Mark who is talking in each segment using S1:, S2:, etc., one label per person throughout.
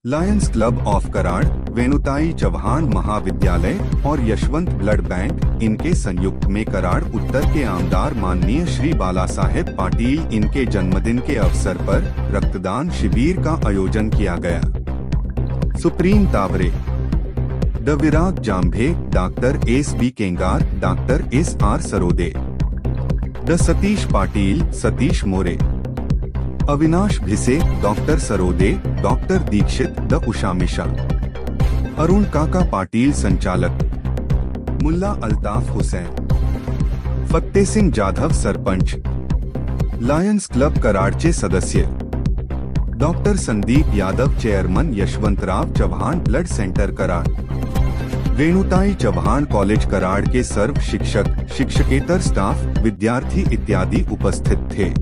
S1: Lions Club of Karad, Venutai Chauhan महाविद्यालय और Yashwant blood bank इनके संयुक्त में कराड़ उत्तर के आमदार माननीय श्री बाला साहेब पाटिल इनके जन्मदिन के अवसर पर रक्तदान शिविर का आयोजन किया गया। सुप्रीम तावरे, द Virag Jambhe, doctor S B. Kengar, doctor S R. Sarode, द सतीश पाटिल, सतीश मोरे, अविनाश भिसे, डॉक्टर सरोदे, डॉक्टर दीक्षित, द उषा मिश्रा, अरुण काका पाटिल संचालक, मुल्ला अल्ताफ हुसैन, फत्ते सिंह जाधव सरपंच, लायंस क्लब कराड़चे सदस्य, doctor Sandeep Yadav chairman, Yashwantrao Chauhan blood centre Karad, Venutai Chauhan college Karad के सर्व शिक्षक, शिक्षकेतर स्टाफ, विद्यार्थी इत्यादि उपस्थित थे।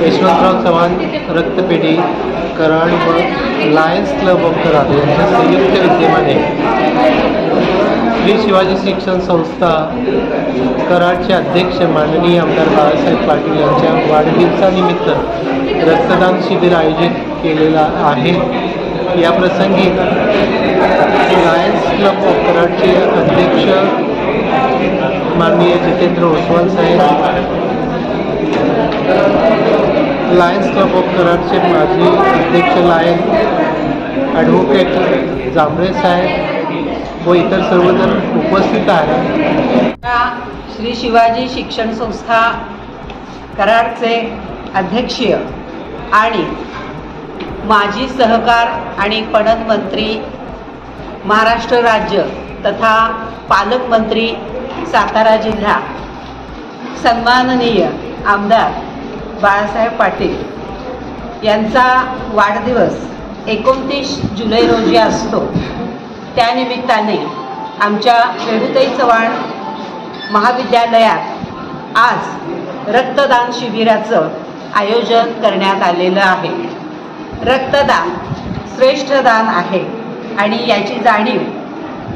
S2: यशवंतराव चव्हाण रक्तपेढी कराड व लायन्स क्लब ऑफ कराड यांच्या संयुक्त विद्यमाने श्री शिवाजी शिक्षण संस्था कराडचे अध्यक्ष माननीय आमदार बाळासाहेब पाटील यांच्या वाढदिवसानिमित्त रक्तदान शिबिर आयोजित केलेला आहे। या प्रसंगी लायन्स क्लब ऑफ कराडचे अध्यक्ष माननीय जितेंद्र ओसवाल साहेब, लायन्स क्लब ऑफ कराडचे माजी अध्यक्ष लायन ॲडव्होकेट जांभळे साहेब व इतर सर्वजण उपस्थित आहेत।
S3: श्री शिवाजी शिक्षण संस्था कराडचे अध्यक्षीय आणि माजी सहकार आणि पणन मंत्री, महाराष्ट्र राज्य तथा पालकमंत्री सातारा जिल्हा, सन्माननीय आमदार बाळासाहेब पाटील यांचा वाढदिवस 29 जुलै रोजी असतो। त्यानिमित्ताने आमच्या वेणुताई चव्हाण महाविद्यालयात आज रक्तदान शिबिराचं आयोजन करण्यात आलेलं आहे। रक्तदान श्रेष्ठ दान आहे आणि याची जाणीव,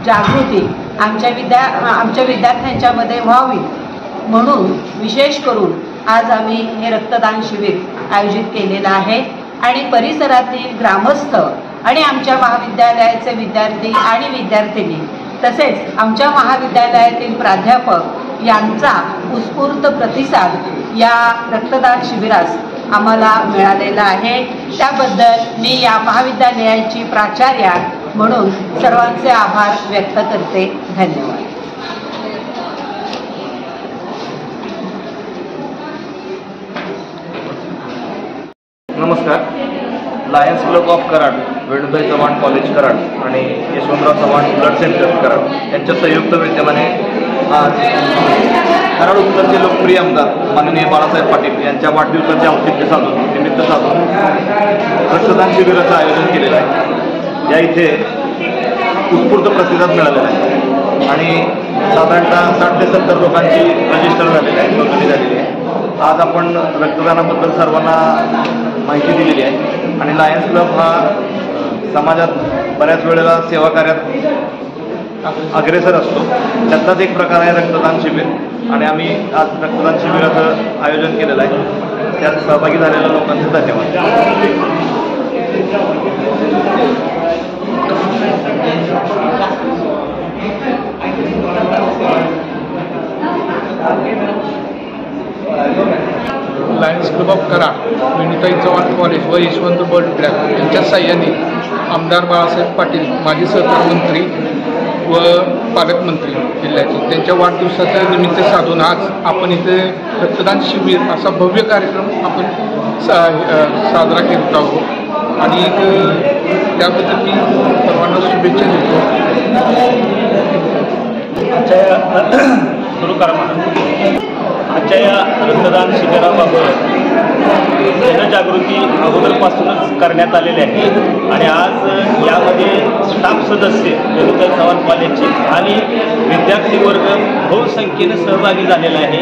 S3: जागृती आमच्या विद्यार्थ्यांच्यामध्ये व्हावी म्हणून विशेष करून आज आम्ही हे रक्तदान शिबिर आयोजित केलेलं आहे आणि परिसरातील ग्रामस्थ आणि आमच्या महाविद्यालयाचे विद्यार्थी आणि विद्यार्थिनी तसेच आमच्या महाविद्यालयातील प्राध्यापक यांचा उत्स्फूर्त प्रतिसाद या रक्तदान शिबिरास आम्हाला मिळालेला आहे। त्याबद्दल मी या महाविद्यालयाची प्राचार्या म्हणून सर्वांचे आभार व्यक्त करते। धन्यवाद।
S4: नमस्कार। Lions Club of Karad, Venutai Chavan college Karad आणि यशवंतराव चव्हाण ब्लड सेंटर कराड यांच्या संयुक्त विद्यमाने आज कराड उत्तरचे लोकप्रिय आमदार माननीय बाळासाहेब पाटील यांच्या वाढदिवसाचे औचित्य साधून निमित्त साधून रक्तदान शिबिराचं आयोजन केलेलं आहे। या इथे उत्स्फूर्त प्रतिसाद मिळालेला आहे आणि साधारणतः 60 ते 70 लोकांची रजिस्टर झालेली आहे, नोंदणी झालेली आहे। आज आपण रक्तदानाबद्दल सर्वांना माहिती दिलेली आहे आणि लायन्स क्लब हा समाजात बऱ्याच वेळेला सेवा कार्यात अग्रेसर असतो। त्यातलाच एक प्रकार आहे रक्तदान शिबिर आणि आम्ही आज रक्तदान शिबिराचं आयोजन केलेलं आहे। त्यात सहभागी झालेल्या लोकांचे धन्यवाद।
S5: Lions Club of Karad, Venutai Chavan college व यशवंत बर्ड विद्यालय यांच्या साह्याने आमदार बाळासाहेब पाटील, माजी सहकार मंत्री व पालकमंत्री जिल्ह्याचे, त्यांच्या वाढदिवसाच्या निमित्त साधून आज आपण इथे रक्तदान शिबिर असा भव्य कार्यक्रम आपण साजरा करत आहोत आणि त्याबद्दल मी सर्वांना शुभेच्छा देतो.
S6: सुरू करा म्हणून आजच्या या रक्तदान शिबिराबाबत जनजागृती अगोदरपासूनच करण्यात आलेली आहे आणि आज यामध्ये स्टाफ सदस्य वेणुताई चव्हाण कॉलेजचे आणि विद्यार्थी वर्ग बहुसंख्येनं सहभागी झालेला आहे.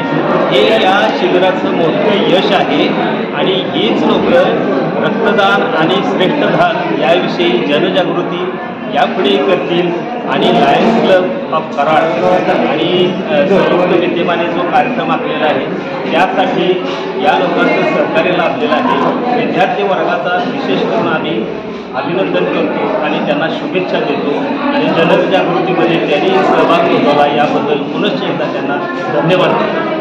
S6: हे या शिबिराचं मोठं यश आहे आणि हीच लोकं रक्तदान आणि श्रेष्ठदान याविषयी जनजागृती यापुढे करतील आणि लायन्स क्लब ऑफ कराड आणि संयुक्त विद्यमाने जो कार्यक्रम आखलेला आहे त्यासाठी या लोकांचं सहकार्य लाभलेलं आहे. विद्यार्थी वर्गाचा विशेष करून आम्ही अभिनंदन करतो आणि त्यांना शुभेच्छा देतो आणि जनजागृतीमध्ये त्यांनी सहभाग नोंदवला याबद्दल पुनश्च एकदा त्यांना धन्यवाद देतो.